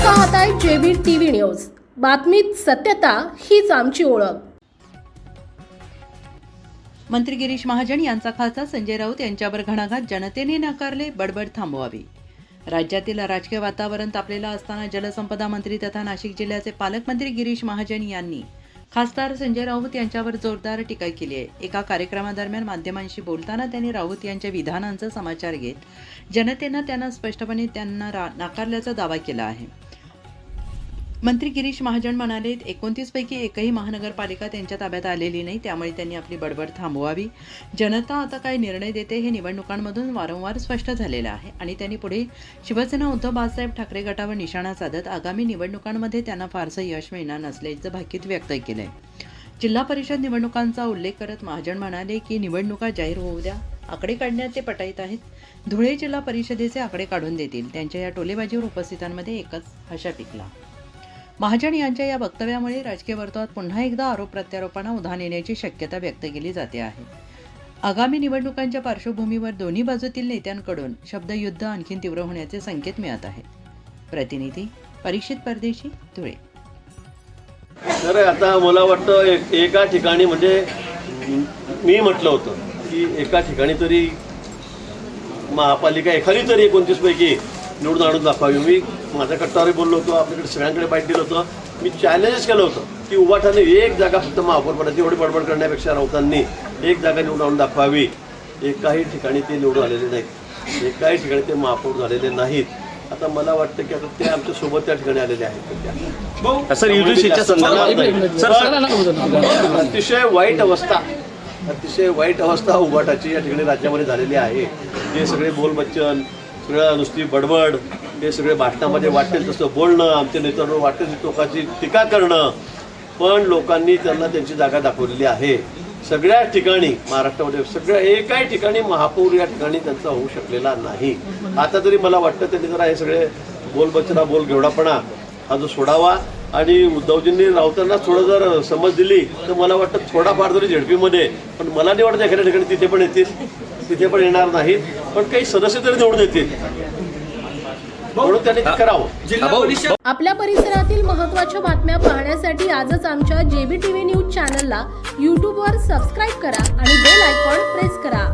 पाहताय JB TV news. बातमीत सत्यता हीच आमची ओळख। मंत्री गिरीश महाजन यांचा खासदार संजय राऊत यांच्यावर घणाघात जनतेने नाकारले, बडबड थांबवावी। राज्यातील राजकीय वातावरण तापलेलं असताना जलसंपदा मंत्री तथा नाशिक जिल्ह्याचे पालकमंत्री गिरीश महाजन यांनी खासदार संजय राऊत यांच्यावर जोरदार टीका केली आहे। एका कार्यक्रमादरम्यान माध्यमांशी बोलताना त्यांनी राऊत यांच्या विधानांचा समाचार घेत जनतेनं त्यांना स्पष्टपणे नाकारल्याचा दावा केला आहे। मंत्री गिरीश महाजन म्हणाले, 29 पैकी एकही महानगरपालिका त्यांच्या ताब्यात आलेली नाही, त्यामुळे त्यांनी आपली बडबड थांबवावी। जनता आता काय निर्णय देते हे निवडणुकांमधून वारंवार स्पष्ट झालेलं आहे आणि त्यांनी पुढे शिवसेना उद्धव बाळासाहेब ठाकरे गटावर निशाणा साधत आगामी निवडणुकांमध्ये त्यांना फारसं यश मिळणार नसल्याचं भाकीत व्यक्त केलंय। जिल्हा परिषद निवडणुकांचा उल्लेख करत महाजन म्हणाले की निवडणुका जाहीर होऊ द्या, आकडे काढण्यात ते पटाईत आहेत। धुळे जिल्हा परिषदेचे आकडे काढून देतील। त्यांच्या या टोलेबाजीवर उपस्थितांमध्ये एकच हशा पिकला। महाजन यांच्या या वक्तव्यामुळे राजकीय वर्तुळात पुन्हा एकदा आरोप प्रत्यारोपांना उधाण येण्याची शक्यता व्यक्त केली जाते आहे। आगामी निवडणुकांच्या पार्श्वभूमीवर दोन्ही बाजूतील नेत्यांकडून शब्दयुद्ध आणखी तीव्र होण्याचे संकेत मिळत आहेत। प्रतिनिधी परीक्षित परदेशी, धुळे। तर आता मला वाटतं एका ठिकाणी म्हणजे मी म्हटलं होतं की एका ठिकाणी तरी महापालिका एखादी तरी 29 पैकी निवडून आणून दाखवावी। मी माझ्या कट्टावर बोललो होतो, आपल्याकडे सगळ्यांकडे बाईट दिलं होतं। मी चॅलेंज केलं होतं की उभाटाने एक जागा फक्त महापौरपदाची एवढी बडबड करण्यापेक्षा राऊतांनी एक जागा निवडून आणून दाखवावी। एकाही ठिकाणी ते निवडून आलेले नाहीत, एकाही ठिकाणी ते महापौर झालेले नाहीत। आता मला वाटतं की आता ते आमच्या सोबत त्या ठिकाणी आलेले आहेत। सर युजीसीच्या संदर्भात अतिशय वाईट अवस्था उभाटाची या ठिकाणी राज्यामध्ये झालेली आहे। हे सगळे बोलबच्चन, सगळं नुसती बडबड, हे सगळे भाषणामध्ये वाटेल तसं बोलणं, आमच्या नेत्यांवर वाटेल टोकाची टीका करणं, पण लोकांनी त्यांना त्यांची जागा दाखवलेली आहे। सगळ्या ठिकाणी महाराष्ट्रामध्ये सगळ्या एकाही ठिकाणी महापौर या ठिकाणी त्यांचा होऊ शकलेला नाही। आता तरी मला वाटतं त्यांनी जरा हे सगळे बोलबच्चना बोलघेवडापणा हा जो सोडावा आणि उद्धवजींनी राऊतांना थोडं जर समज दिली तर मला वाटतं थोडाफार जरी झेडपीमध्ये, पण मला नाही वाटत एखाद्या ठिकाणी तिथे पण येतील, तिथे पण येणार नाहीत, पण काही सदस्य तरी निवडून येतील म्हणून त्यांनी करावं। आपल्या परिसरातील महत्त्वाच्या बातम्या पाहण्यासाठी आजच आमच्या जेबी टीव्ही न्यूज चॅनलला YouTube वर सबस्क्राईब करा आणि बेल आयकॉन प्रेस करा।